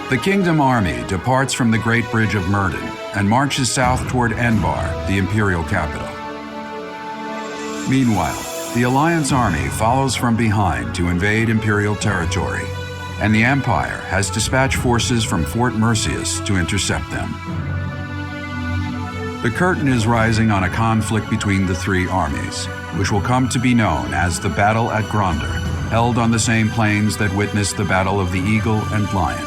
The Kingdom army departs from the Great Bridge of Myrden and marches south toward Enbar, the imperial capital. Meanwhile, the Alliance army follows from behind to invade imperial territory, and the Empire has dispatched forces from Fort Mercius to intercept them. The curtain is rising on a conflict between the three armies, which will come to be known as the Battle at Gronder, held on the same plains that witnessed the Battle of the Eagle and Lion.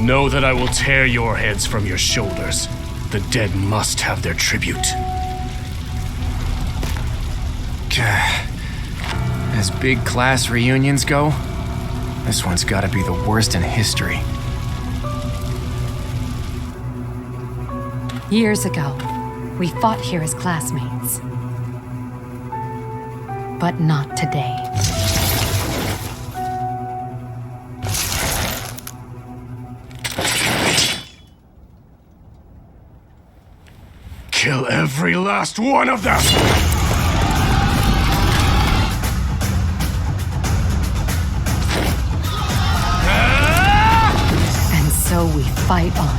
Know that I will tear your heads from your shoulders. The dead must have their tribute. As big class reunions go, this one's gotta be the worst in history. Years ago, we fought here as classmates. But not today. Kill every last one of them! And so we fight on.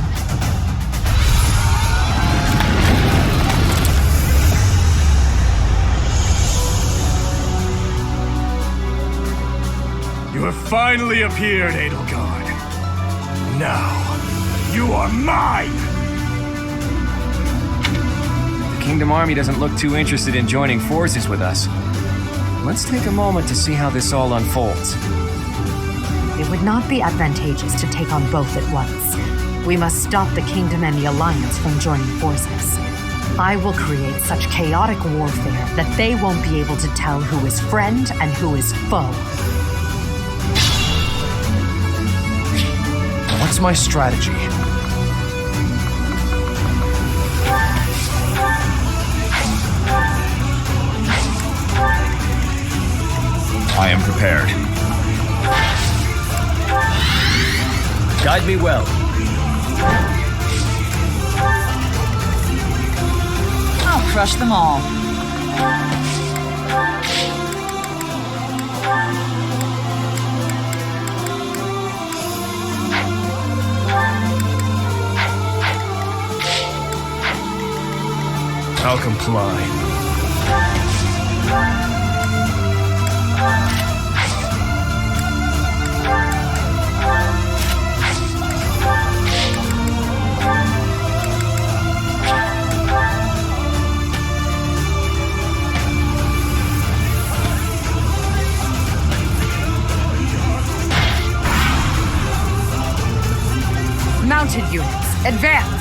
You have finally appeared, Edelgard. Now, you are mine! The Kingdom Army doesn't look too interested in joining forces with us. Let's take a moment to see how this all unfolds. It would not be advantageous to take on both at once. We must stop the Kingdom and the Alliance from joining forces. I will create such chaotic warfare that they won't be able to tell who is friend and who is foe. What's my strategy? I am prepared. Guide me well. I'll crush them all. I'll comply. Mounted units, advance!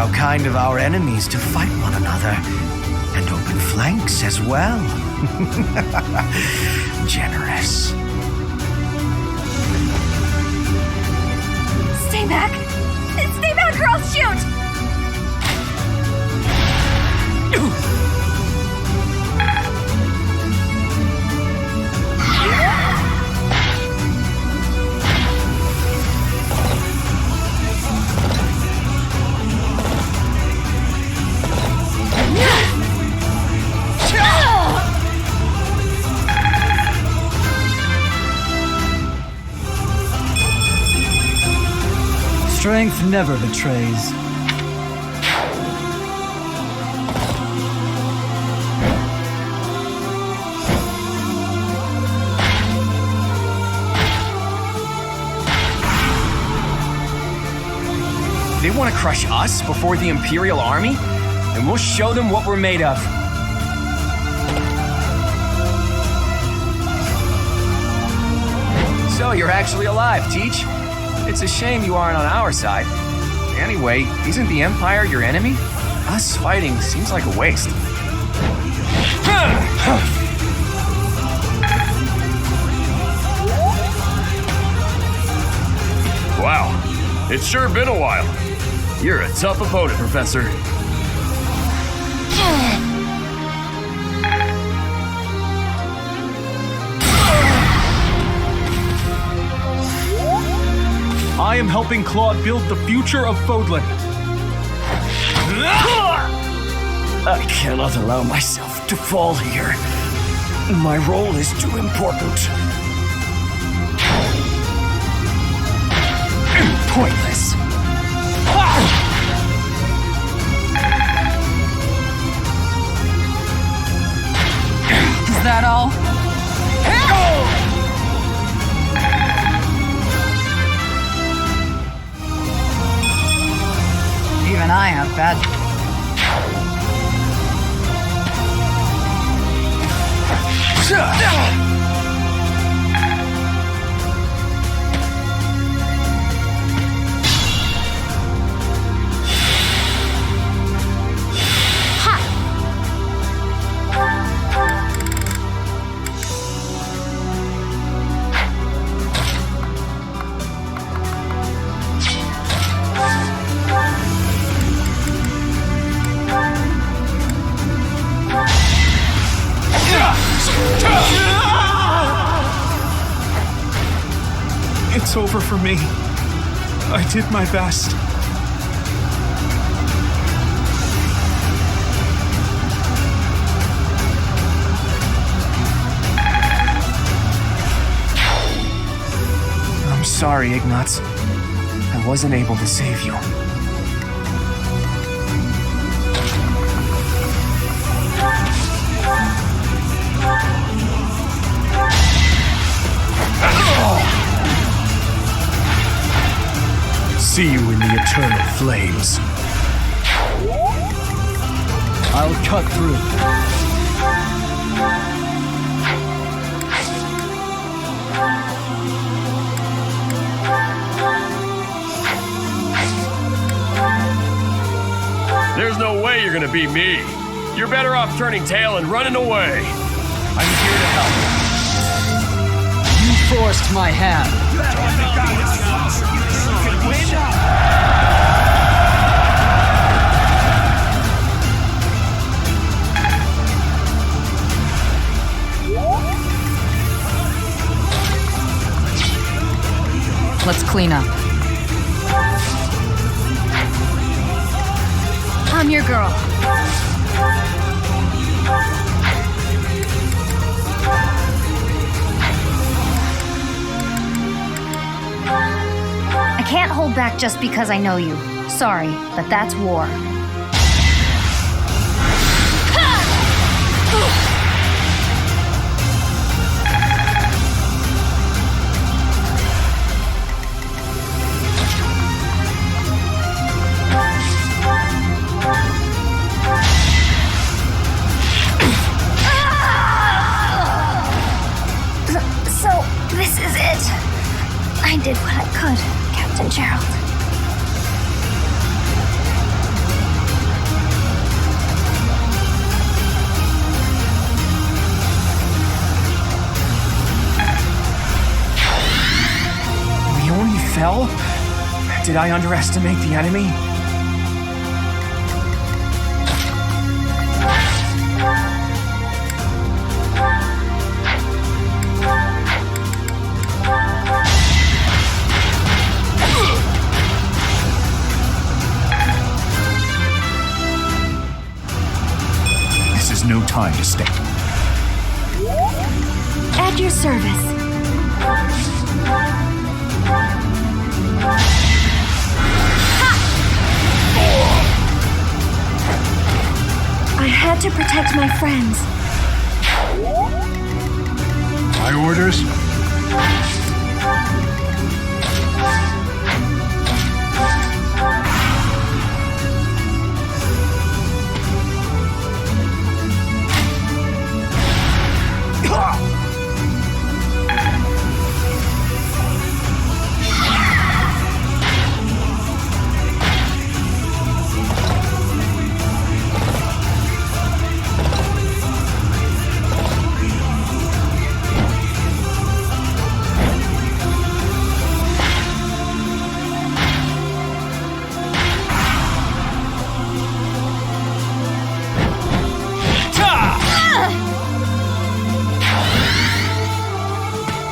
How kind of our enemies to fight one another, and open flanks as well. Generous. Stay back! Stay back or I'll shoot! Strength never betrays. They want to crush us before the Imperial Army? And we'll show them what we're made of. So you're actually alive, Teach. It's a shame you aren't on our side. Anyway, isn't the Empire your enemy? Us fighting seems like a waste. Wow, it's sure been a while. You're a tough opponent, Professor. I am helping Claude build the future of Fodlan. I cannot allow myself to fall here. My role is too important. Pointless. Is that all? Even I have bad. It's over for me. I did my best. I'm sorry, Ignatz. I wasn't able to save you. See you in the eternal flames. I'll cut through. There's no way you're gonna beat me. You're better off turning tail and running away. I'm here to help. You forced my hand. Let's clean up. I'm your girl. I can't hold back just because I know you. Sorry, but that's war. This is it. I did what I could, Captain Gerald. fell? Did I underestimate the enemy? This is no time to stay. At your service. I had to protect my friends. My orders?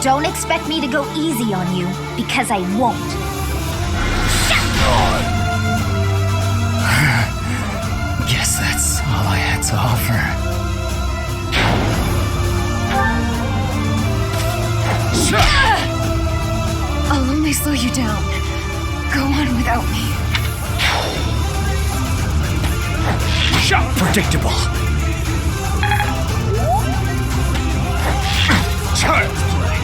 Don't expect me to go easy on you, because I won't. Guess that's all I had to offer. I'll only slow you down. Go on without me. Predictable. Child's play.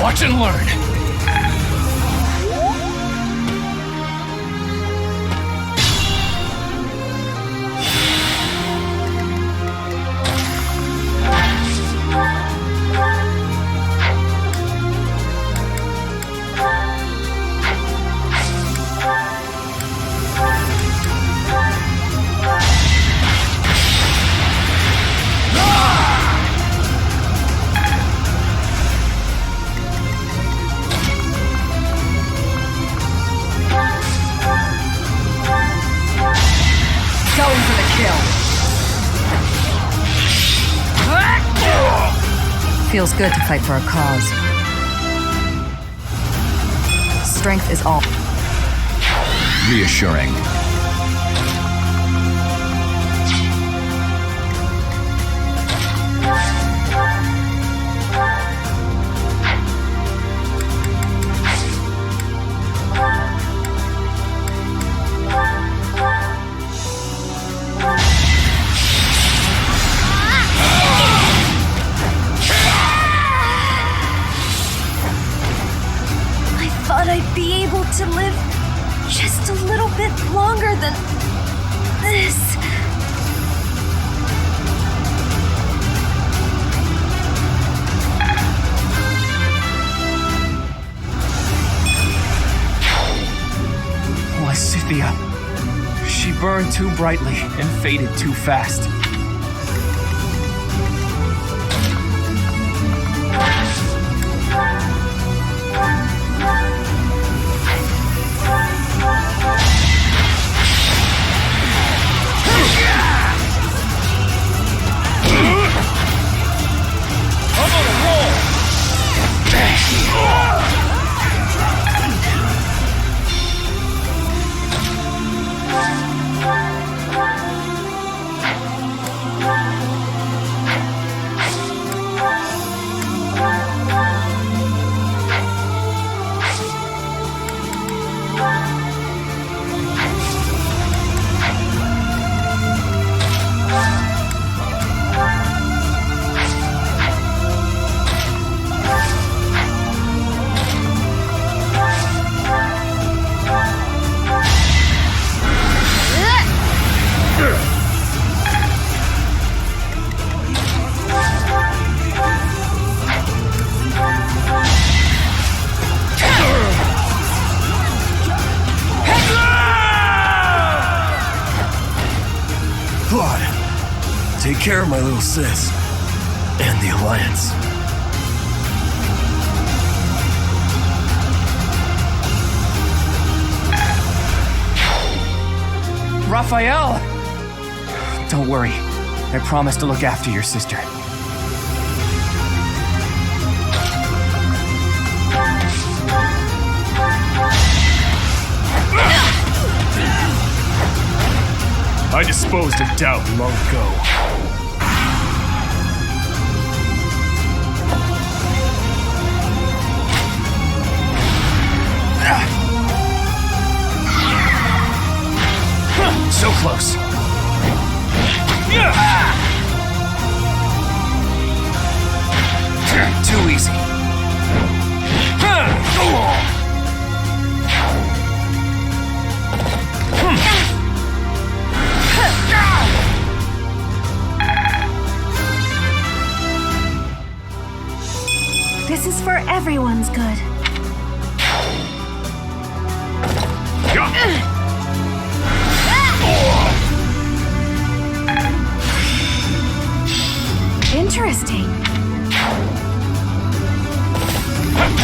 Watch and learn. Going for the kill. Feels good to fight for a cause. Strength is all. Reassuring. I'd be able to live just a little bit longer than this. Why, Scythia. She burned too brightly and faded too fast. Claude, take care of my little sis and the Alliance. Raphael! Don't worry. I promise to look after your sister. I disposed of doubt long ago. So close. Too easy. This is for everyone's good. Interesting.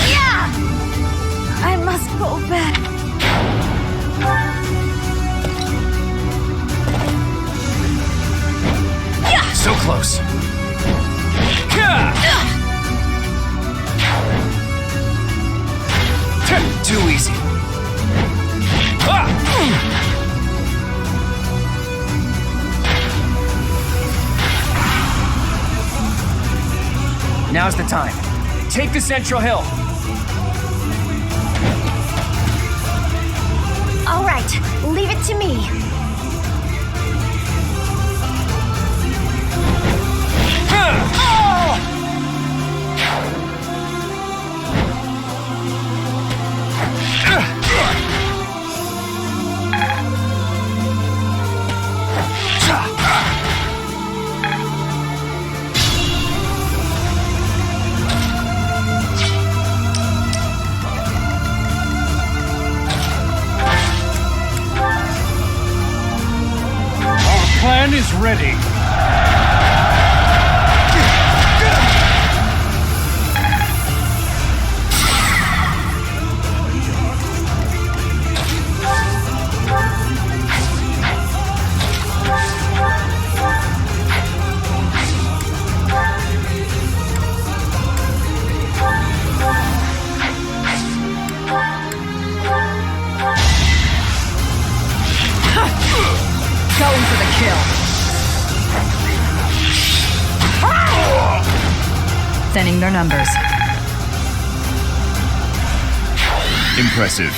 Yeah! I must go back. Yeah! So close. Too easy. Now's the time. Take the central hill. All right, leave it to me. Plan is ready. Going for the kill. Thinning their numbers. Impressive.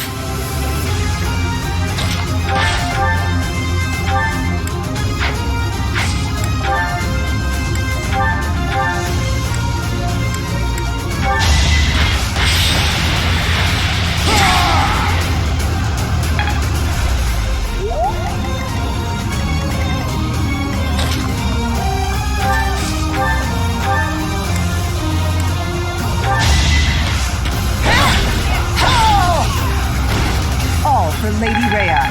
For Lady Rhea.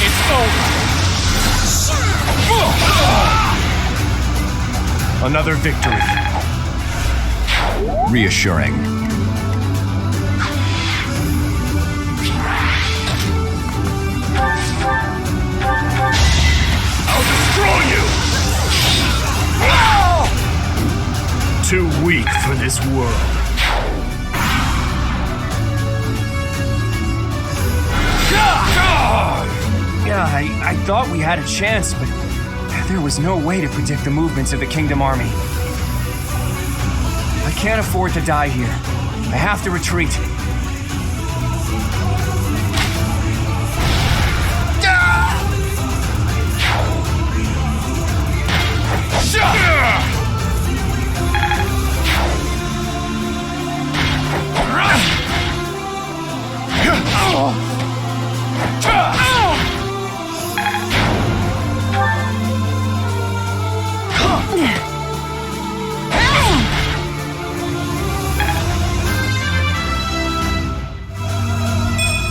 It's over. Another victory. Reassuring. I'll destroy you! Too weak for this world. Yeah, I thought we had a chance, but there was no way to predict the movements of the Kingdom Army. I can't afford to die here. I have to retreat.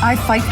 I fight.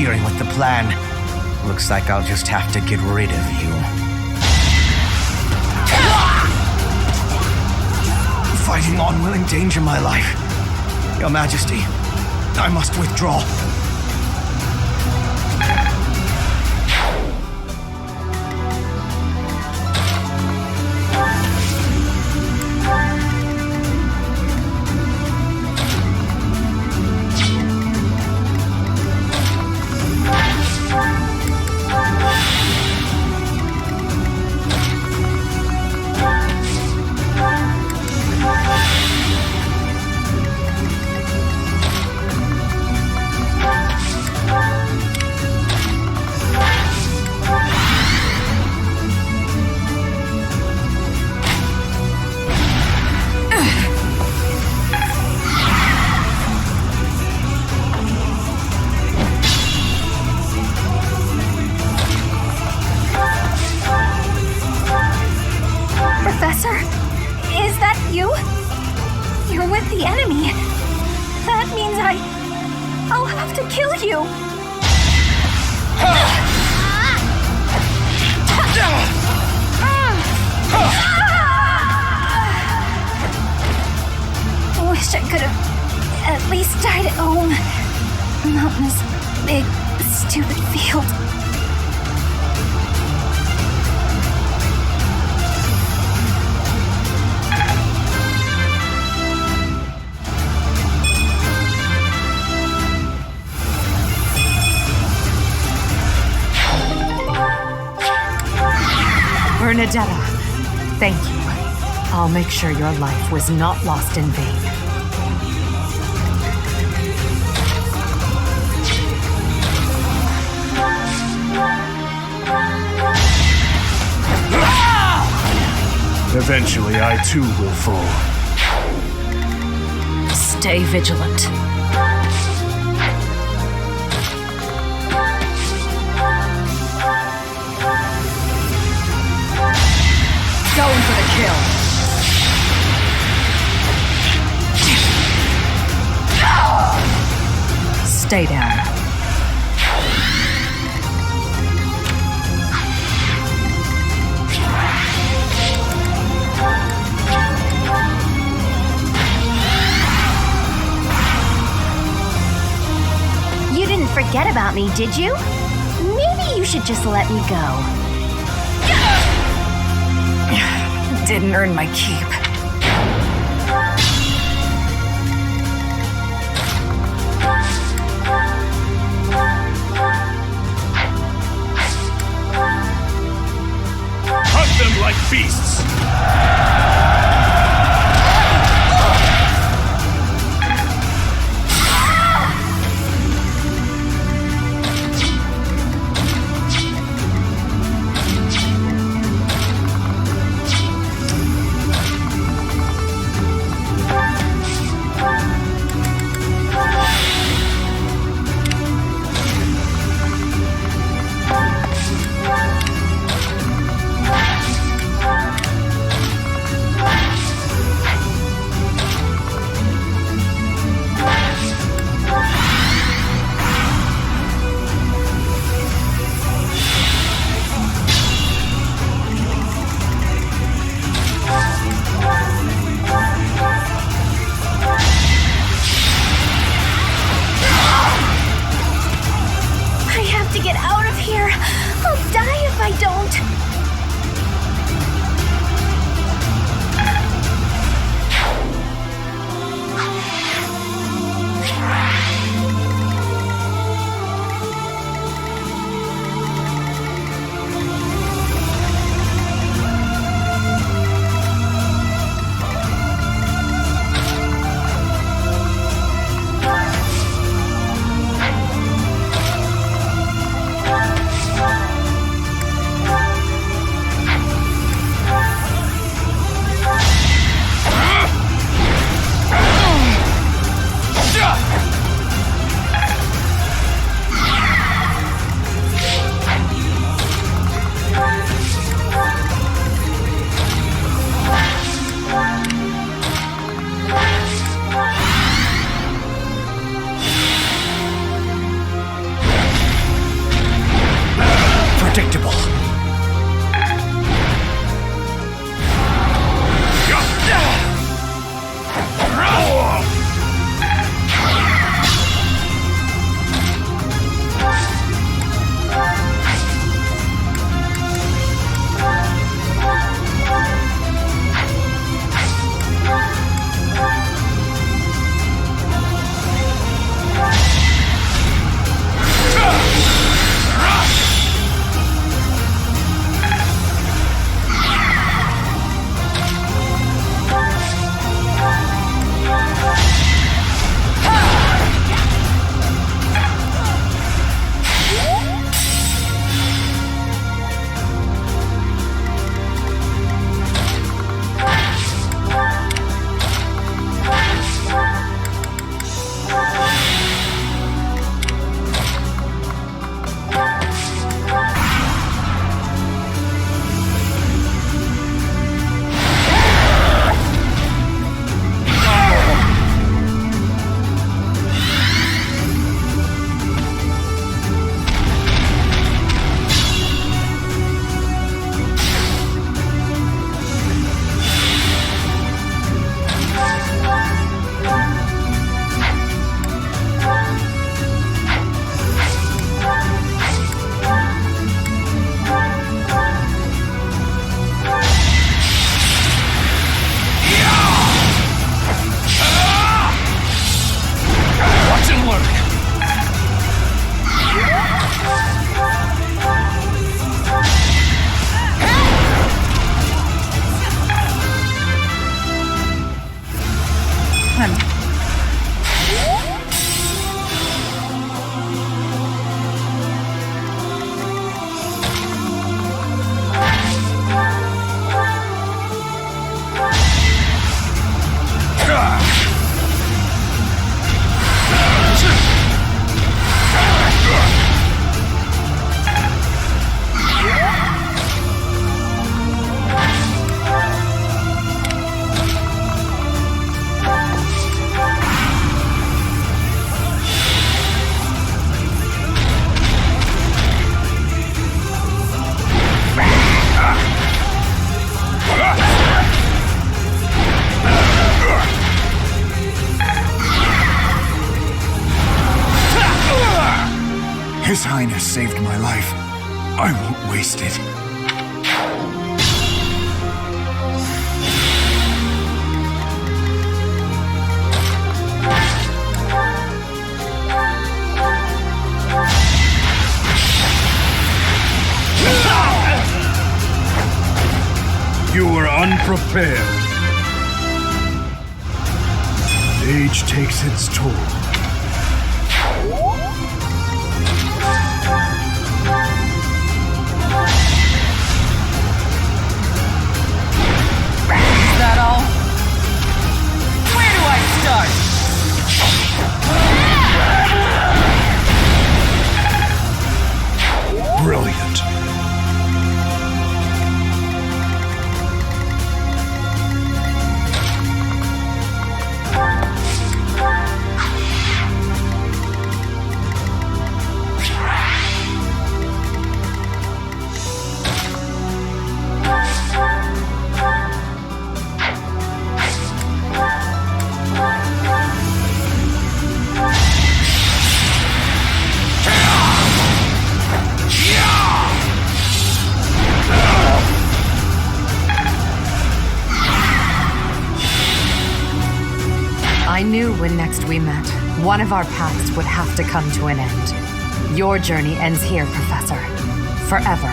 With the plan. Looks like I'll just have to get rid of you. Fighting on will endanger my life. Your Majesty, I must withdraw. I'll have to kill you. I wish I could have at least died at home. Not in this big, stupid field. Bernadetta, thank you. I'll make sure your life was not lost in vain. Eventually, I too will fall. Stay vigilant. Going for the kill. Stay down. You didn't forget about me, did you? Maybe you should just let me go. Didn't earn my keep. Hunt them like beasts! predictable. His Highness saved my life. I won't waste it. You were unprepared. Age takes its toll. Is that all? Where do I start? Brilliant. I knew when next we met, one of our paths would have to come to an end. Your journey ends here, Professor. Forever.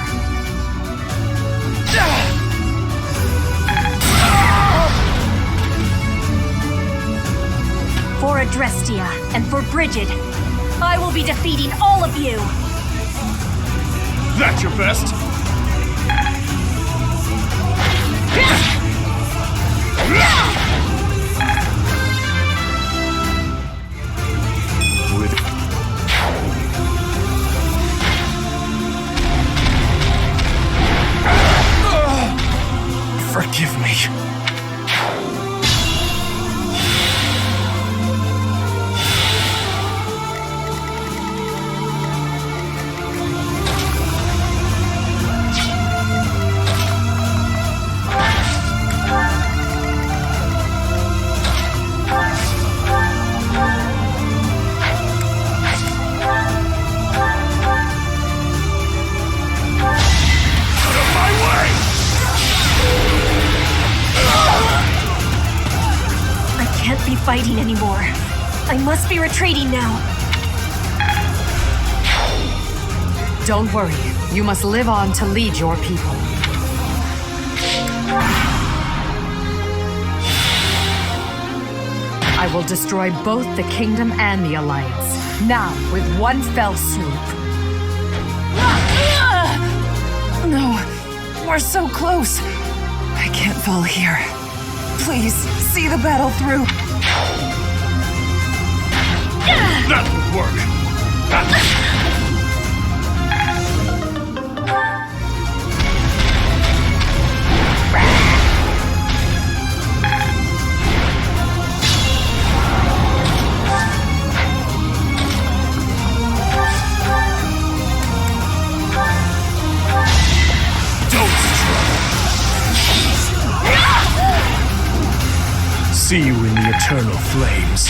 For Adrestia and for Brigid, I will be defeating all of you! That's your best? Forgive me. fighting anymore. I must be retreating now. Don't worry. You must live on to lead your people. I will destroy both the Kingdom and the Alliance. Now, with one fell swoop. No, we're so close. I can't fall here. Please, see the battle through. That would work. See you in the eternal flames.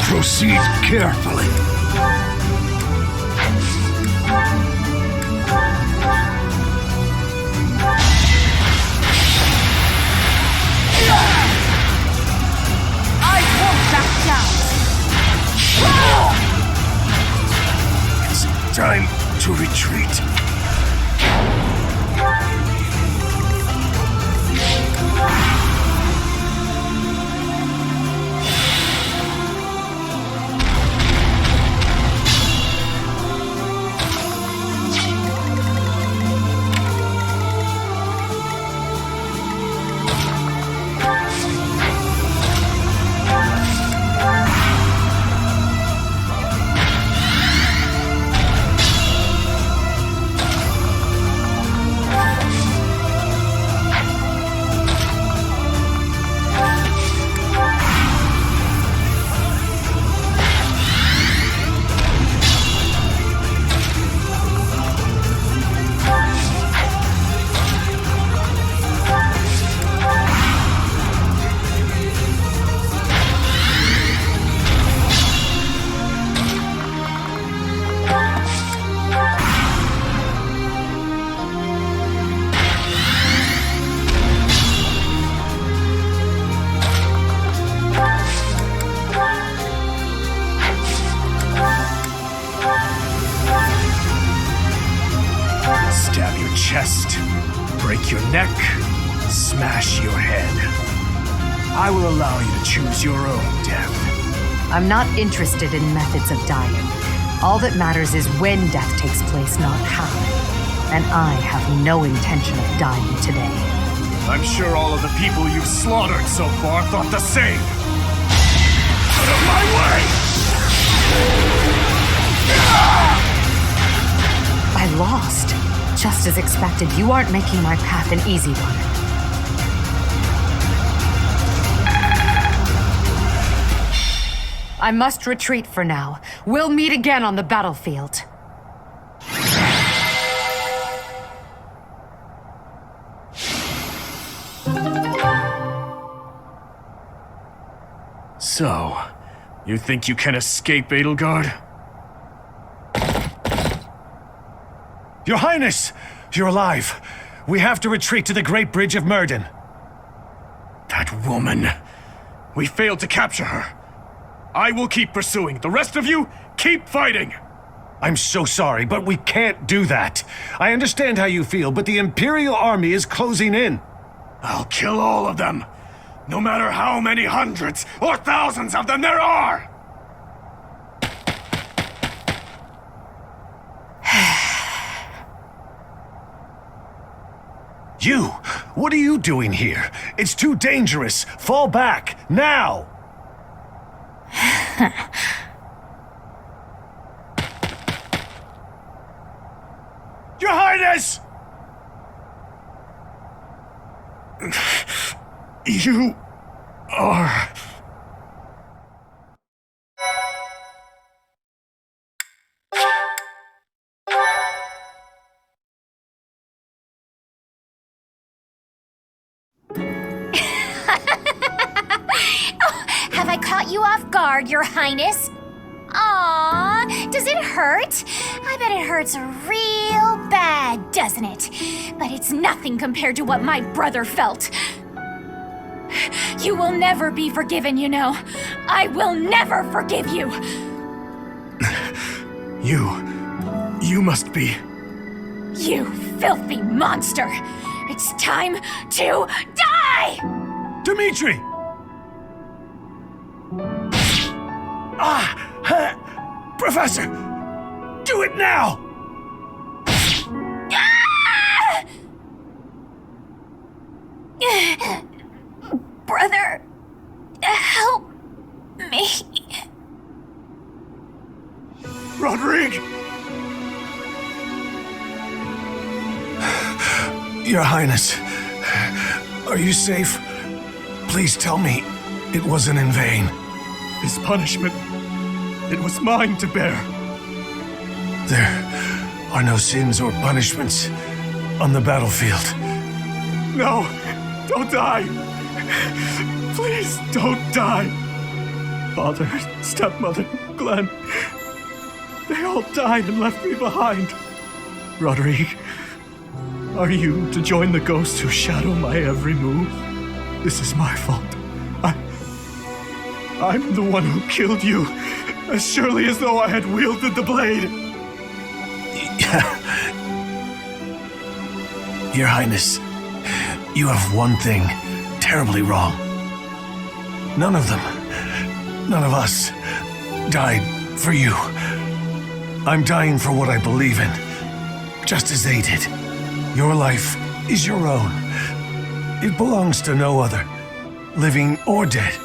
Proceed carefully. I won't back down. It's time to retreat. Stab your chest, break your neck, smash your head. I will allow you to choose your own death. I'm not interested in methods of dying. All that matters is when death takes place, not how. And I have no intention of dying today. I'm sure all of the people you've slaughtered so far thought the same. Out of my way! I lost. Just as expected, you aren't making my path an easy one. I must retreat for now. We'll meet again on the battlefield. So, you think you can escape, Edelgard? Your Highness! You're alive. We have to retreat to the Great Bridge of Myrden. That woman. We failed to capture her. I will keep pursuing. The rest of you, keep fighting! I'm so sorry, but we can't do that. I understand how you feel, but the Imperial Army is closing in. I'll kill all of them. No matter how many hundreds or thousands of them there are! You! What are you doing here? It's too dangerous. Fall back, now! You are... Have I caught you off guard, Your Highness? Aww, does it hurt? I bet it hurts real bad, doesn't it? But it's nothing compared to what my brother felt. You will never be forgiven, you know. I will never forgive you. You must be... You filthy monster! It's time to die! Dimitri! Professor! Do it now! Brother, help me. Rodrigue! Your Highness, are you safe? Please tell me it wasn't in vain. His punishment, it was mine to bear. There are no sins or punishments on the battlefield. No, don't die. Please don't die. Father, stepmother, Glenn, they all died and left me behind. Rodrigue, are you to join the ghosts who shadow my every move? This is my fault. I'm the one who killed you, as surely as though I had wielded the blade. Your Highness, you have one thing terribly wrong. None of them, none of us, died for you. I'm dying for what I believe in, just as they did. Your life is your own. It belongs to no other, living or dead.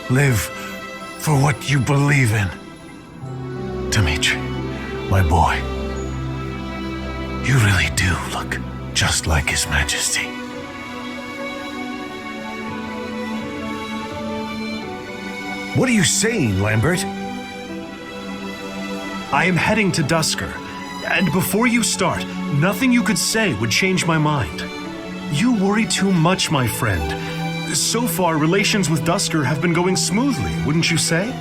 Live for what you believe in. Dimitri, my boy, you really do look just like His Majesty. What are you saying, Lambert? I am heading to Dusker, and before you start, nothing you could say would change my mind. You worry too much, my friend. So far, relations with Dusker have been going smoothly, wouldn't you say?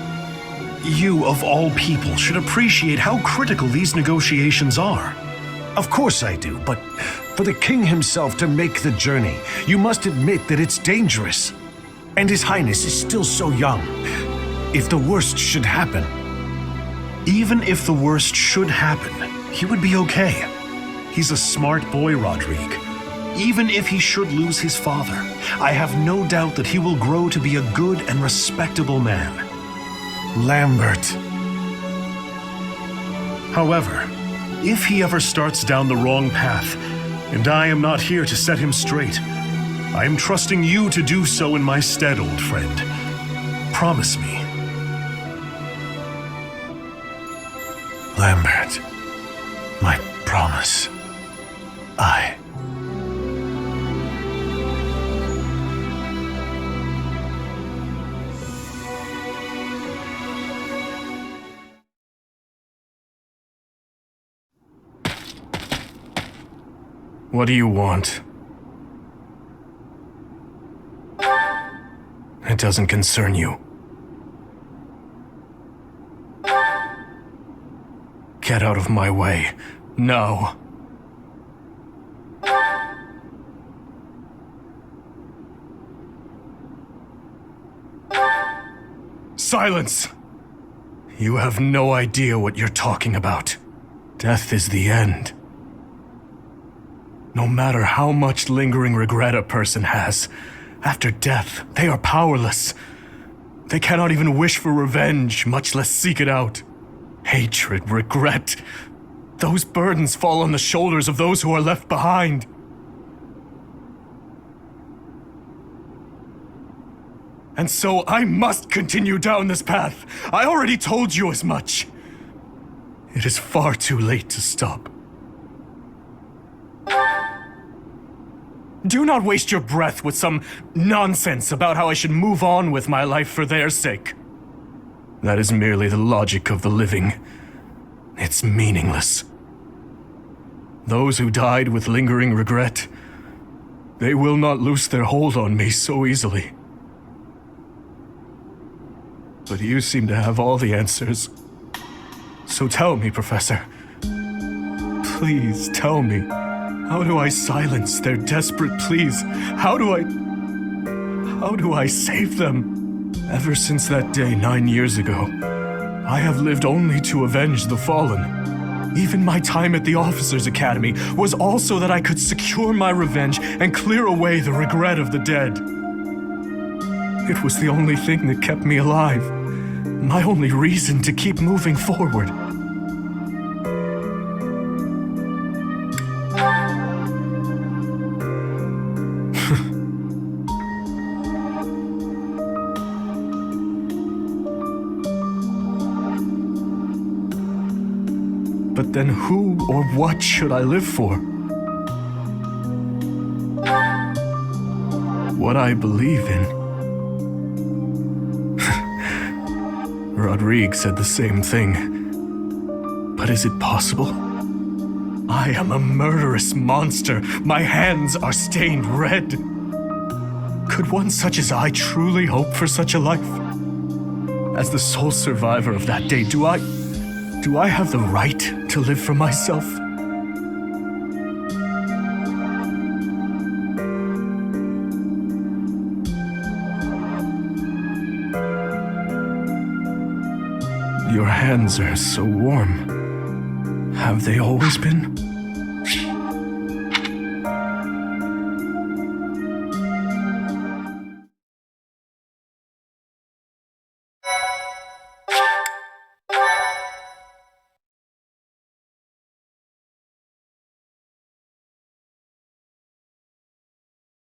You, of all people, should appreciate how critical these negotiations are. Of course I do, but for the king himself to make the journey, you must admit that it's dangerous. And His Highness is still so young. If the worst should happen... Even if the worst should happen, he would be okay. He's a smart boy, Rodrigue. Even if he should lose his father, I have no doubt that he will grow to be a good and respectable man. Lambert. However, if he ever starts down the wrong path, and I am not here to set him straight, I am trusting you to do so in my stead, old friend. Promise me. Lambert, my promise. What do you want? It doesn't concern you. Get out of my way. No. Silence! You have no idea what you're talking about. Death is the end. No matter how much lingering regret a person has, after death, they are powerless. They cannot even wish for revenge, much less seek it out. Hatred, regret, those burdens fall on the shoulders of those who are left behind. And so I must continue down this path. I already told you as much. It is far too late to stop. Do not waste your breath with some nonsense about how I should move on with my life for their sake. That is merely the logic of the living. It's meaningless. Those who died with lingering regret, they will not loose their hold on me so easily. But you seem to have all the answers. So tell me, Professor. Please tell me. How do I silence their desperate pleas? How do I save them? Ever since that day 9 years ago, I have lived only to avenge the fallen. Even my time at the Officers' Academy was also that I could secure my revenge and clear away the regret of the dead. It was the only thing that kept me alive. My only reason to keep moving forward. But then who or what should I live for? What I believe in. Rodrigue said the same thing. But is it possible? I am a murderous monster. My hands are stained red. Could one such as I truly hope for such a life? As the sole survivor of that day, do I have the right to live for myself? Your hands are so warm. Have they always been?